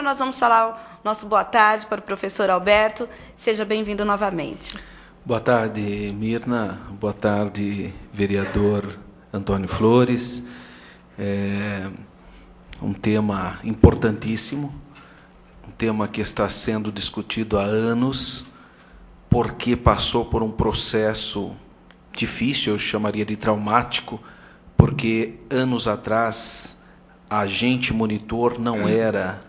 nós vamos falar o nosso boa tarde para o professor Alberto. Seja bem-vindo novamente. Boa tarde, Mirna. Boa tarde, vereador Antônio Flores. Um tema importantíssimo, um tema que está sendo discutido há anos, porque passou por um processo difícil, eu chamaria de traumático, porque anos atrás a agente monitor não era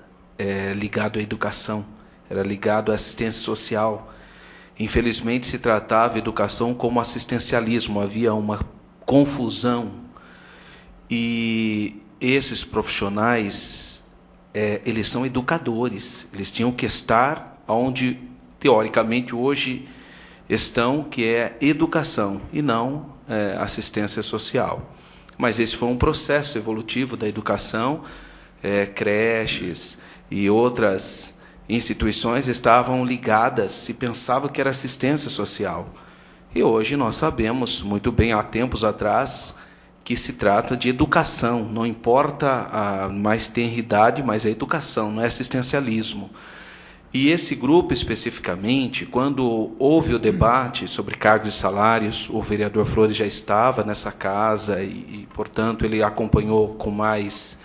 ligado à educação, era ligado à assistência social. Infelizmente se tratava a educação como assistencialismo, havia uma confusão. E esses profissionais, eles são educadores, eles tinham que estar onde, teoricamente, hoje estão, que é educação, e não assistência social. Mas esse foi um processo evolutivo da educação, creches e outras instituições estavam ligadas, se pensava que era assistência social. E hoje nós sabemos muito bem, há tempos atrás, que se trata de educação, não importa a mais tenra idade, mas é educação, não é assistencialismo. E esse grupo, especificamente, quando houve o debate sobre cargos e salários, o vereador Flores já estava nessa casa e portanto, ele acompanhou com mais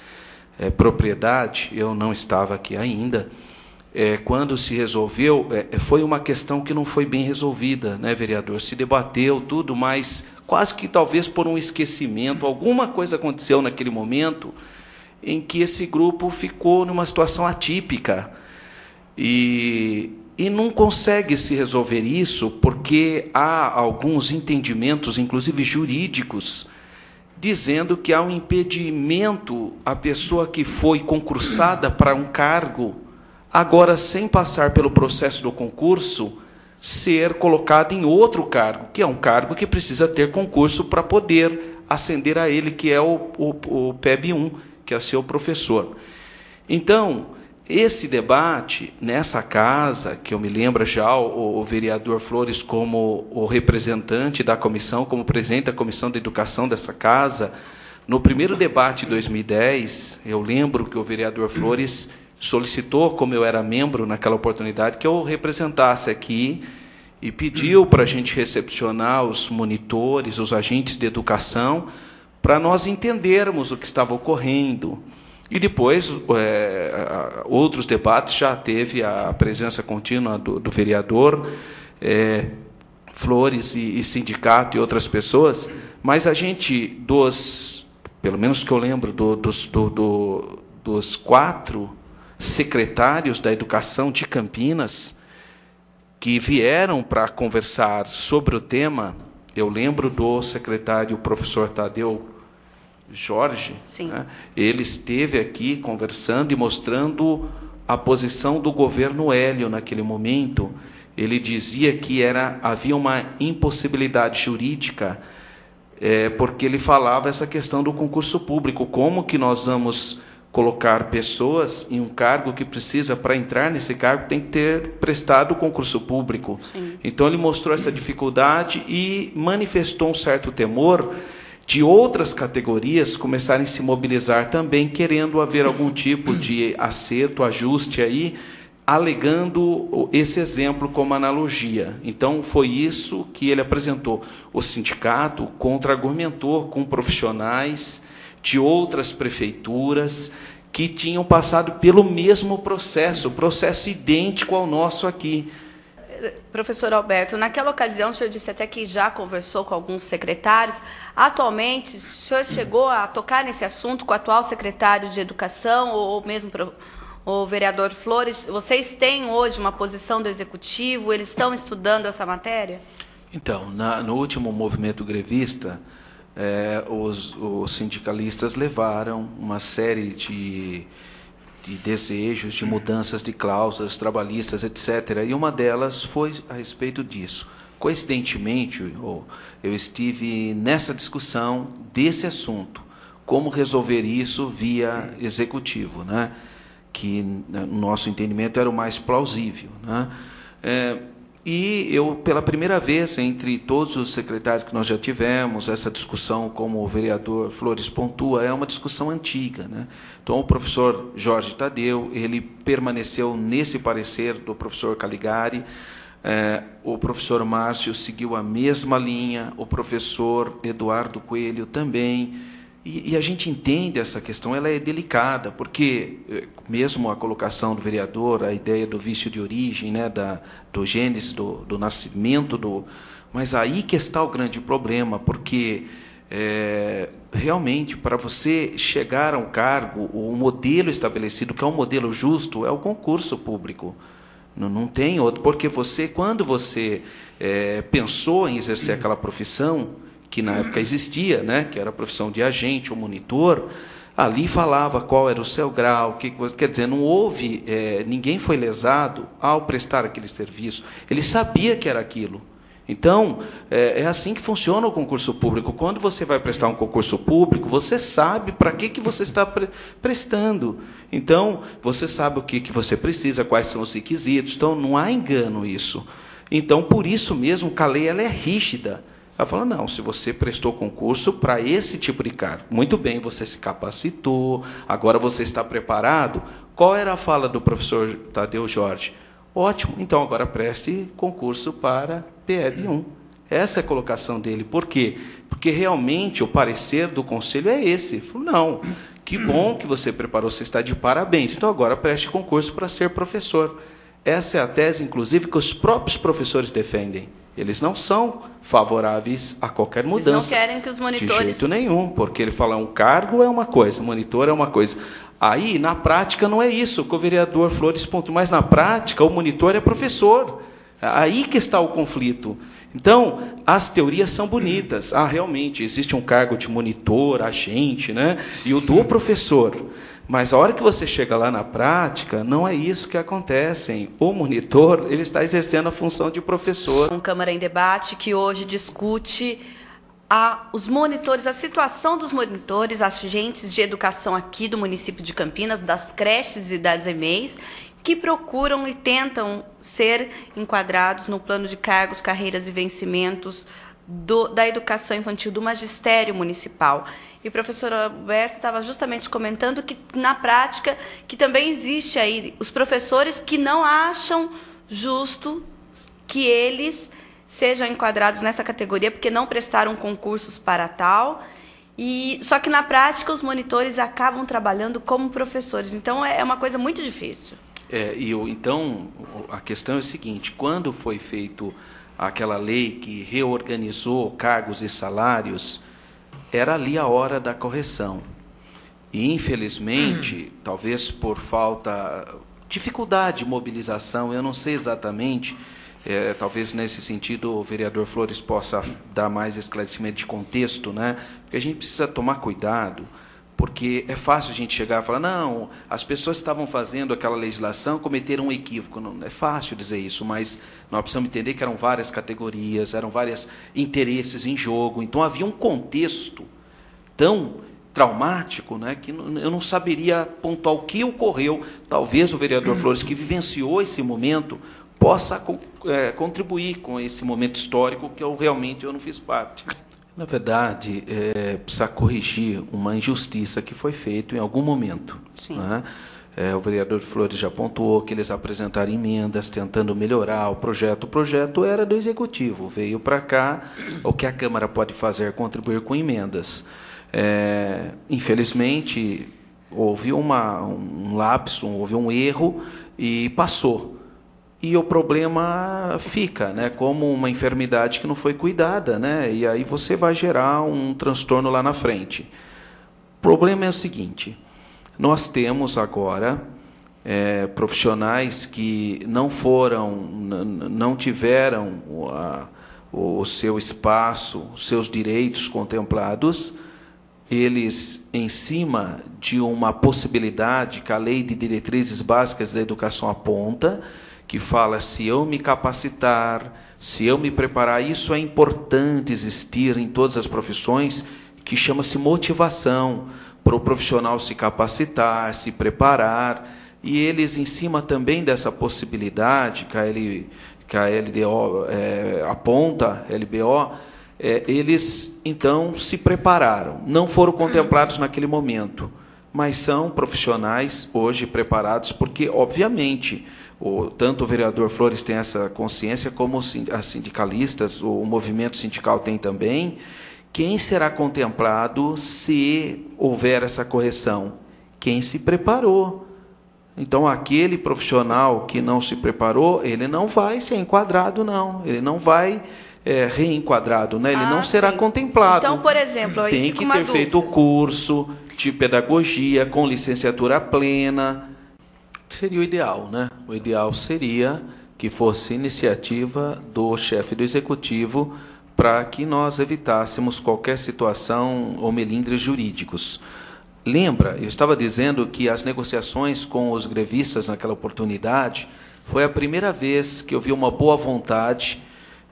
propriedade, eu não estava aqui ainda. Quando se resolveu, foi uma questão que não foi bem resolvida, né, vereador? Se debateu tudo, mas quase que talvez por um esquecimento, alguma coisa aconteceu naquele momento em que esse grupo ficou numa situação atípica e não consegue se resolver isso porque há alguns entendimentos, inclusive jurídicos, dizendo que há um impedimento à pessoa que foi concursada para um cargo, agora, sem passar pelo processo do concurso, ser colocado em outro cargo, que é um cargo que precisa ter concurso para poder ascender a ele, que é o PEB 1, que é o seu professor. Então, esse debate, nessa casa, que eu me lembro já o vereador Flores como o representante da comissão, como presidente da comissão de educação dessa casa, no primeiro debate de 2010, eu lembro que o vereador Flores solicitou, como eu era membro naquela oportunidade, que eu representasse aqui e pediu para a gente recepcionar os monitores, os agentes de educação, para nós entendermos o que estava ocorrendo. E depois, outros debates, já teve a presença contínua do vereador Flores e sindicato e outras pessoas, mas a gente, pelo menos que eu lembro, dos 4 secretários da educação de Campinas que vieram para conversar sobre o tema, eu lembro do secretário professor Tadeu Jorge, né? Ele esteve aqui conversando e mostrando a posição do governo Hélio naquele momento. Ele dizia que havia uma impossibilidade jurídica, porque ele falava essa questão do concurso público, como que nós vamos colocar pessoas em um cargo que precisa, para entrar nesse cargo, tem que ter prestado o concurso público. Sim. Então, ele mostrou essa dificuldade e manifestou um certo temor de outras categorias começarem a se mobilizar também, querendo haver algum tipo de acerto, ajuste aí, alegando esse exemplo como analogia. Então, foi isso que ele apresentou. O sindicato contra-argumentou com profissionais de outras prefeituras que tinham passado pelo mesmo processo idêntico ao nosso aqui. Professor Alberto, naquela ocasião, o senhor disse até que já conversou com alguns secretários. Atualmente, o senhor chegou a tocar nesse assunto com o atual secretário de Educação, ou mesmo o vereador Flores? Vocês têm hoje uma posição do Executivo? Eles estão estudando essa matéria? Então, no último movimento grevista, os sindicalistas levaram uma série de desejos, de mudanças de cláusulas trabalhistas, etc. E uma delas foi a respeito disso. Coincidentemente, eu estive nessa discussão desse assunto, como resolver isso via executivo, né? Que, no nosso entendimento, era o mais plausível, né? E eu, pela primeira vez, entre todos os secretários que nós já tivemos, essa discussão, como o vereador Flores pontua, é uma discussão antiga, né? Então, o professor Jorge Tadeu, ele permaneceu nesse parecer do professor Caligari, o professor Márcio seguiu a mesma linha, o professor Eduardo Coelho também. E a gente entende essa questão, ela é delicada, porque mesmo a colocação do vereador, a ideia do vício de origem, né, do gênese, do nascimento, mas aí que está o grande problema, porque realmente, para você chegar a um cargo, o modelo estabelecido, que é um modelo justo, é o concurso público. Não tem outro, porque quando você pensou em exercer aquela profissão, que na época existia, né, que era a profissão de agente ou monitor, ali falava qual era o seu grau, quer dizer, não houve, ninguém foi lesado ao prestar aquele serviço, ele sabia que era aquilo. Então, é assim que funciona o concurso público. Quando você vai prestar um concurso público, você sabe para que você está prestando. Então, você sabe o que você precisa, quais são os requisitos, então não há engano isso. Então, por isso mesmo, a lei ela é rígida. Ela fala, não, se você prestou concurso para esse tipo de cargo, muito bem, você se capacitou, agora você está preparado. Qual era a fala do professor Tadeu Jorge? Ótimo, então agora preste concurso para PL1. Essa é a colocação dele. Por quê? Porque realmente o parecer do conselho é esse. Ele falou, não, que bom que você preparou, você está de parabéns. Então agora preste concurso para ser professor. Essa é a tese, inclusive, que os próprios professores defendem. Eles não são favoráveis a qualquer mudança. Eles não querem que os monitores... De jeito nenhum, porque ele fala um cargo é uma coisa, monitor é uma coisa. Aí, na prática, não é isso, que o vereador Flores pontua, mas na prática o monitor é professor. Aí que está o conflito. Então, as teorias são bonitas. Realmente, existe um cargo de monitor, agente, né? E o do professor. Mas a hora que você chega lá na prática, não é isso que acontece. O monitor, ele está exercendo a função de professor. Um Câmara em Debate que hoje discute os monitores, a situação dos monitores, agentes de educação aqui do município de Campinas, das creches e das EMEIs, que procuram e tentam ser enquadrados no plano de cargos, carreiras e vencimentos da educação infantil, do magistério municipal. E o professor Alberto estava justamente comentando que, na prática, que também existe aí os professores que não acham justo que eles sejam enquadrados nessa categoria, porque não prestaram concursos para tal. Só que, na prática, os monitores acabam trabalhando como professores. Então, é uma coisa muito difícil. Então, a questão é a seguinte, quando foi feito aquela lei que reorganizou cargos e salários, era ali a hora da correção. E, infelizmente, talvez por dificuldade de mobilização, eu não sei exatamente, talvez nesse sentido o vereador Flores possa dar mais esclarecimento de contexto, né? Porque a gente precisa tomar cuidado, porque é fácil a gente chegar e falar, não, as pessoas estavam fazendo aquela legislação, cometeram um equívoco. Não é fácil dizer isso, mas nós precisamos entender que eram várias categorias, eram vários interesses em jogo. Então, havia um contexto tão traumático, né, que eu não saberia pontuar o que ocorreu. Talvez o vereador Flores, que vivenciou esse momento, possa contribuir com esse momento histórico que realmente eu não fiz parte. Na verdade, precisa corrigir uma injustiça que foi feita em algum momento. Sim. Né? O vereador Flores já pontuou que eles apresentaram emendas tentando melhorar o projeto. O projeto era do Executivo, veio para cá. O que a Câmara pode fazer é contribuir com emendas. Infelizmente, houve um lapso, houve um erro e passou. E o problema fica, né, como uma enfermidade que não foi cuidada, né, e aí você vai gerar um transtorno lá na frente. O problema é o seguinte, nós temos agora profissionais que não tiveram o seu espaço, os seus direitos contemplados, eles, em cima de uma possibilidade que a Lei de Diretrizes Básicas da Educação aponta, que fala, se eu me capacitar, se eu me preparar, isso é importante existir em todas as profissões, que chama-se motivação, para o profissional se capacitar, se preparar, e eles, em cima também dessa possibilidade, que a LDO aponta, LBO, eles então se prepararam, não foram contemplados naquele momento, mas são profissionais hoje preparados, porque, obviamente, tanto o vereador Flores tem essa consciência, como as sindicalistas, o movimento sindical tem também. Quem será contemplado se houver essa correção? Quem se preparou. Então, aquele profissional que não se preparou, ele não vai ser enquadrado, não. Ele não vai reenquadrado, né? Ele não será contemplado. Então, por exemplo, aí tem que ter feito o curso de pedagogia com licenciatura plena. Seria o ideal, né? O ideal seria que fosse iniciativa do chefe do executivo para que nós evitássemos qualquer situação ou melindres jurídicos. Lembra, eu estava dizendo que as negociações com os grevistas naquela oportunidade foi a primeira vez que eu vi uma boa vontade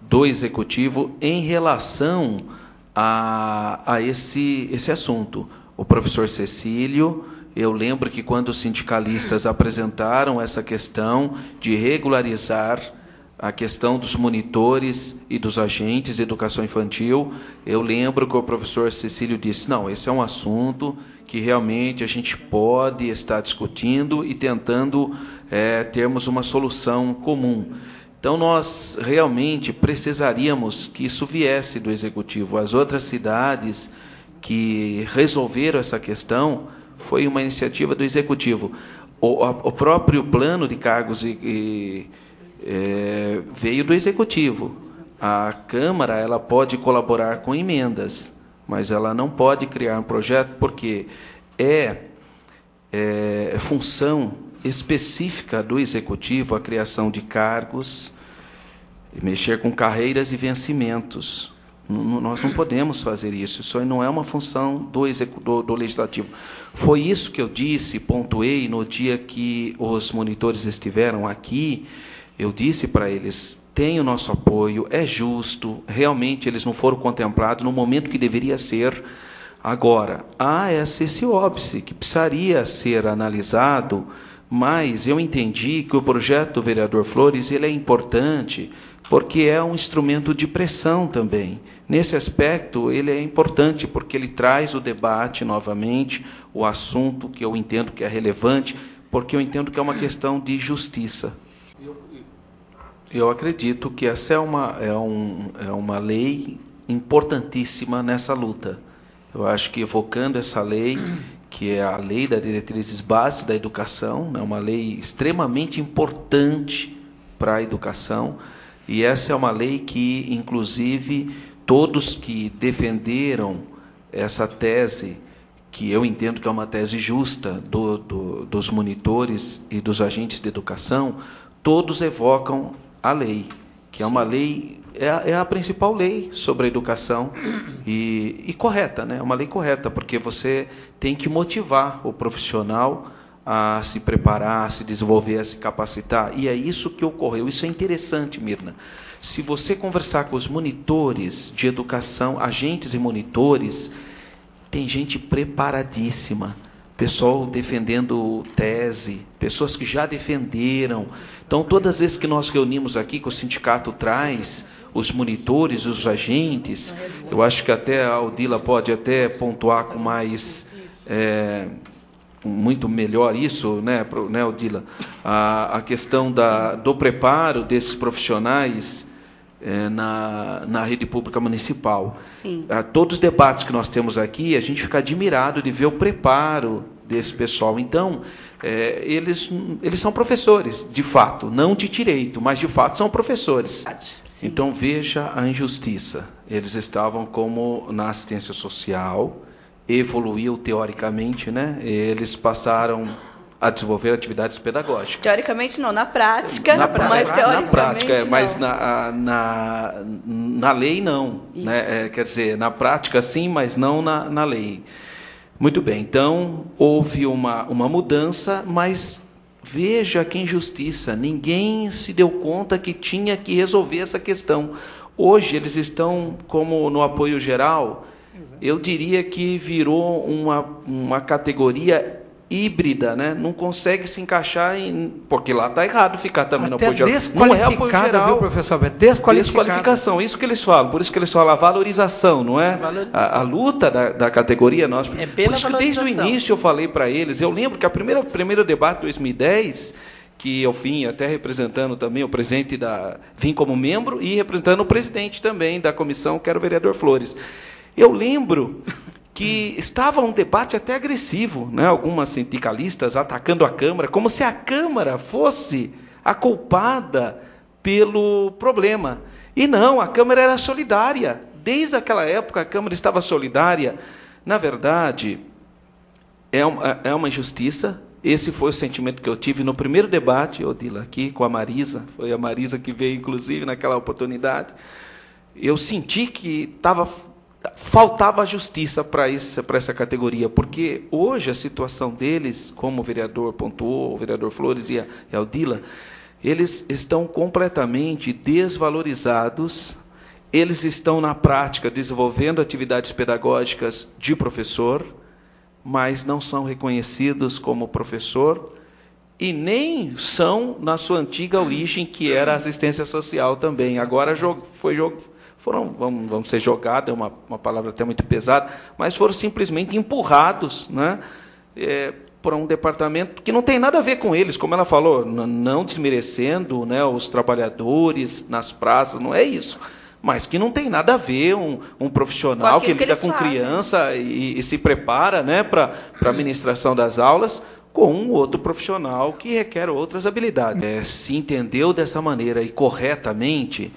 do executivo em relação a esse assunto. O professor Cecílio, eu lembro que quando os sindicalistas apresentaram essa questão de regularizar a questão dos monitores e dos agentes de educação infantil, eu lembro que o professor Cecílio disse, não, esse é um assunto que realmente a gente pode estar discutindo e tentando termos uma solução comum. Então, nós realmente precisaríamos que isso viesse do Executivo. As outras cidades que resolveram essa questão foi uma iniciativa do Executivo. O próprio plano de cargos veio do Executivo. A Câmara ela pode colaborar com emendas, mas ela não pode criar um projeto porque é função específica do Executivo a criação de cargos, mexer com carreiras e vencimentos. Nós não podemos fazer isso. Isso aí não é uma função do Legislativo. Foi isso que eu disse, pontuei no dia que os monitores estiveram aqui. Eu disse para eles, tem o nosso apoio, é justo, realmente eles não foram contemplados no momento que deveria ser. Agora, há esse óbice que precisaria ser analisado, mas eu entendi que o projeto do vereador Flores ele é importante porque é um instrumento de pressão também. Nesse aspecto, ele é importante porque ele traz o debate novamente, o assunto que eu entendo que é relevante, porque eu entendo que é uma questão de justiça. Eu acredito que essa é uma lei importantíssima nessa luta. Eu acho que evocando essa lei, que é a lei das diretrizes básicas da educação, né, uma lei extremamente importante para a educação, e essa é uma lei que, inclusive, todos que defenderam essa tese, que eu entendo que é uma tese justa dos monitores e dos agentes de educação, todos evocam a lei, que é uma lei, é a principal lei sobre a educação e correta, né? É uma lei correta, porque você tem que motivar o profissional a se preparar, a se desenvolver, a se capacitar. E é isso que ocorreu. Isso é interessante, Mirna. Se você conversar com os monitores de educação, agentes e monitores, tem gente preparadíssima. Pessoal defendendo tese, pessoas que já defenderam. Então, todas as vezes que nós reunimos aqui, que o sindicato traz os monitores, os agentes, eu acho que até a Odila pode até pontuar com mais... muito melhor isso, né, Odila? A questão do preparo desses profissionais na rede pública municipal. Sim. Todos os debates que nós temos aqui, a gente fica admirado de ver o preparo desse pessoal. Então, eles são professores, de fato, não de direito, mas de fato são professores. Sim. Então, veja a injustiça. Eles estavam como na assistência social, evoluiu teoricamente, né? Eles passaram a desenvolver atividades pedagógicas. Teoricamente não, na prática, mas teoricamente na prática, não. Mas na lei não. Né? Quer dizer, na prática sim, mas não na lei. Muito bem, então houve uma mudança, mas veja que injustiça, ninguém se deu conta que tinha que resolver essa questão. Hoje eles estão como no apoio geral. Eu diria que virou uma categoria híbrida, né? Não consegue se encaixar porque lá está errado ficar também no até apoio geral. Não é apoio geral, viu, professor Alberto? Desqualificação, isso que eles falam. Por isso que eles falam a valorização, não é? A luta da categoria nossa. É por isso que desde o início eu falei para eles. Eu lembro que o primeiro debate de 2010, que eu vim até representando também o presidente vim como membro e representando o presidente também da comissão, que era o vereador Flores. Eu lembro que estava um debate até agressivo, né? Algumas sindicalistas atacando a Câmara, como se a Câmara fosse a culpada pelo problema. E não, a Câmara era solidária. Desde aquela época, a Câmara estava solidária. Na verdade, é uma injustiça. Esse foi o sentimento que eu tive no primeiro debate, Odila, aqui com a Marisa. Foi a Marisa que veio, inclusive, naquela oportunidade. Eu senti que faltava justiça para essa categoria, porque hoje a situação deles, como o vereador pontuou, o vereador Flores e a Odila, eles estão completamente desvalorizados, eles estão, na prática, desenvolvendo atividades pedagógicas de professor, mas não são reconhecidos como professor, e nem são na sua antiga origem, que era a assistência social também. Agora vamos ser jogados, é uma palavra até muito pesada, mas foram simplesmente empurrados, né, por um departamento que não tem nada a ver com eles, como ela falou, não desmerecendo, né, os trabalhadores nas praças, não é isso, mas que não tem nada a ver um profissional que lida com criança e se prepara, né, para a administração das aulas, com um outro profissional que requer outras habilidades. Se entendeu dessa maneira e corretamente,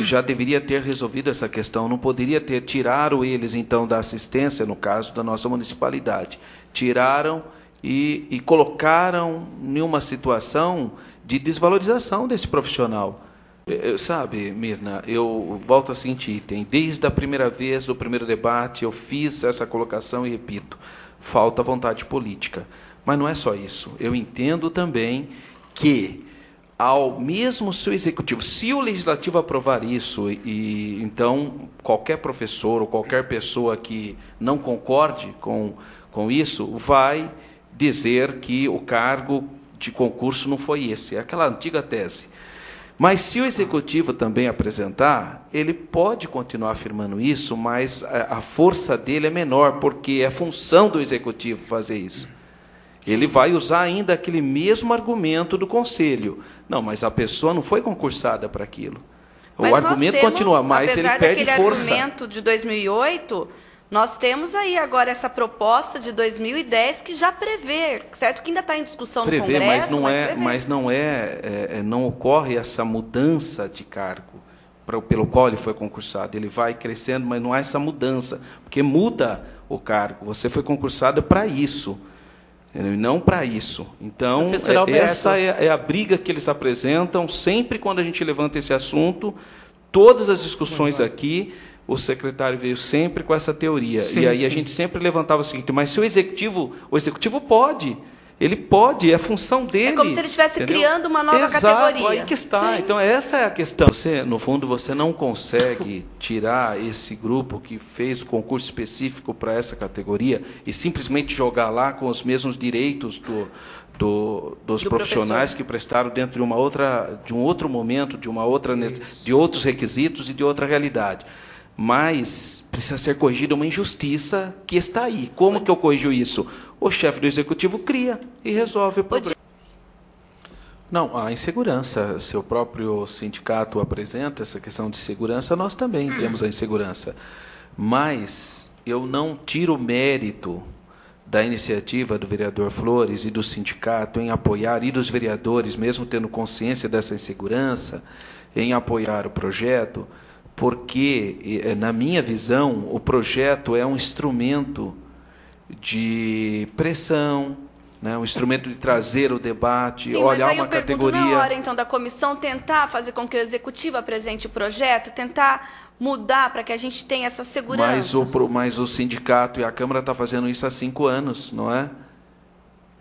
já deveria ter resolvido essa questão, não poderia tiraram eles, então, da assistência, no caso da nossa municipalidade. Tiraram e colocaram em uma situação de desvalorização desse profissional. Sabe, Mirna, eu volto a sentir, desde a primeira vez, do primeiro debate, eu fiz essa colocação e repito, falta vontade política. Mas não é só isso. Eu entendo também que, ao mesmo seu executivo, se o legislativo aprovar isso, e então qualquer professor ou qualquer pessoa que não concorde com isso, vai dizer que o cargo de concurso não foi esse, é aquela antiga tese. Mas se o executivo também apresentar, ele pode continuar afirmando isso, mas a força dele é menor, porque é função do executivo fazer isso. Ele vai usar ainda aquele mesmo argumento do conselho. Não, mas a pessoa não foi concursada para aquilo. O argumento continua, mas ele perde força. Apesar daquele argumento de 2008, nós temos aí agora essa proposta de 2010 que já prevê, certo? Que ainda está em discussão no Congresso, mas não ocorre essa mudança de cargo pelo qual ele foi concursado. Ele vai crescendo, mas não há essa mudança, porque muda o cargo. Você foi concursado para isso. Não para isso. Então, essa é a briga que eles apresentam. Sempre quando a gente levanta esse assunto, todas as discussões aqui, o secretário veio sempre com essa teoria. Sim, e aí a gente sempre levantava o seguinte, mas se o executivo pode. Ele pode, é função dele. É como se ele estivesse criando uma nova categoria. Aí que está. Sim. Então, essa é a questão. No fundo, você não consegue tirar esse grupo que fez o concurso específico para essa categoria e simplesmente jogar lá com os mesmos direitos dos profissionais que prestaram dentro de um outro momento, de outros requisitos e de outra realidade. Mas precisa ser corrigida uma injustiça que está aí. Como que eu corrijo isso? O chefe do executivo cria e resolve o problema. Não, a insegurança. Seu próprio sindicato apresenta essa questão de segurança, nós também temos a insegurança. Mas eu não tiro o mérito da iniciativa do vereador Flores e do sindicato em apoiar, e dos vereadores, mesmo tendo consciência dessa insegurança, em apoiar o projeto, porque, na minha visão, o projeto é um instrumento de pressão, né, um instrumento de trazer o debate, sim, olhar mas aí uma eu pergunto, categoria. Não é hora, então, da comissão tentar fazer com que o executivo apresente o projeto, tentar mudar para que a gente tenha essa segurança? Mas o sindicato e a Câmara estão fazendo isso há 5 anos, não é?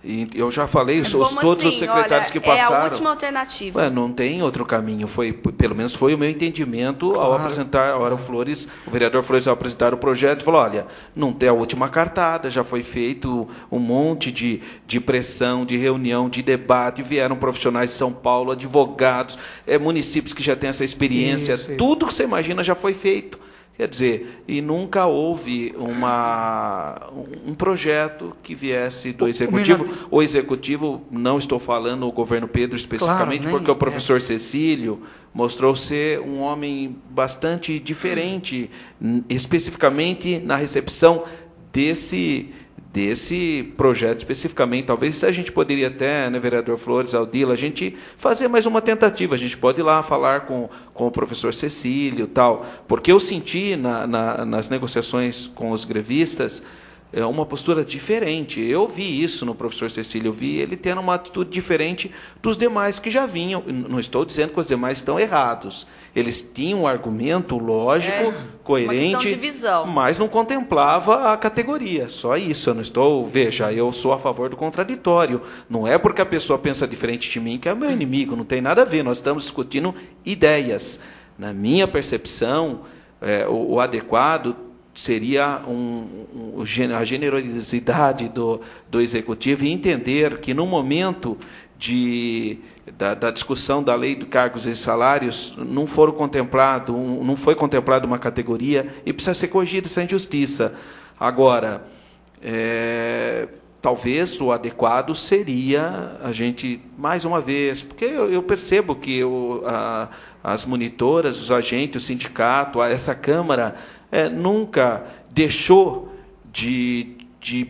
E eu já falei, Como todos assim? os secretários Olha, que passaram... É a última alternativa. Ué, não tem outro caminho. Pelo menos foi o meu entendimento ao apresentar, a hora o vereador Flores, ao apresentar o projeto, falou, olha, não tem a última cartada, já foi feito um monte de pressão, de reunião, de debate, vieram profissionais de São Paulo, advogados, municípios que já têm essa experiência, tudo que você imagina já foi feito. Quer dizer, e nunca houve um projeto que viesse do Executivo. O Executivo, não estou falando o governo Pedro especificamente, claro, porque o professor Cecílio mostrou ser um homem bastante diferente, especificamente na recepção desse projeto especificamente. Talvez a gente poderia até, né, vereador Flores, Aldila, a gente fazer mais uma tentativa. A gente pode ir lá falar com o professor Cecílio, tal, porque eu senti nas negociações com os grevistas uma postura diferente. Eu vi isso no professor Cecílio, eu vi ele tendo uma atitude diferente dos demais que já vinham. Não estou dizendo que os demais estão errados. Eles tinham um argumento lógico, coerente, de visão, mas não contemplava a categoria. Só isso. Eu não estou... Veja, eu sou a favor do contraditório. Não é porque a pessoa pensa diferente de mim que é meu inimigo. Não tem nada a ver. Nós estamos discutindo ideias. Na minha percepção, o adequado seria a generosidade do Executivo e entender que, no momento da discussão da lei de cargos e salários, não foi contemplado uma categoria e precisa ser corrigida essa injustiça. Agora, talvez o adequado seria a gente, mais uma vez, porque eu percebo que as monitoras, os agentes, o sindicato, essa Câmara nunca deixou de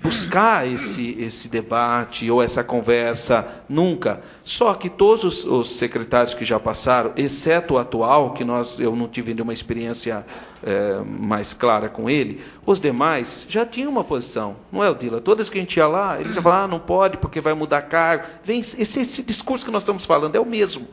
buscar esse debate ou essa conversa, nunca. Só que todos os secretários que já passaram, exceto o atual, que eu não tive nenhuma experiência mais clara com ele, os demais já tinham uma posição, não é, Odila? Todas que a gente ia lá, eles já falavam, não pode porque vai mudar cargo. Esse discurso que nós estamos falando é o mesmo.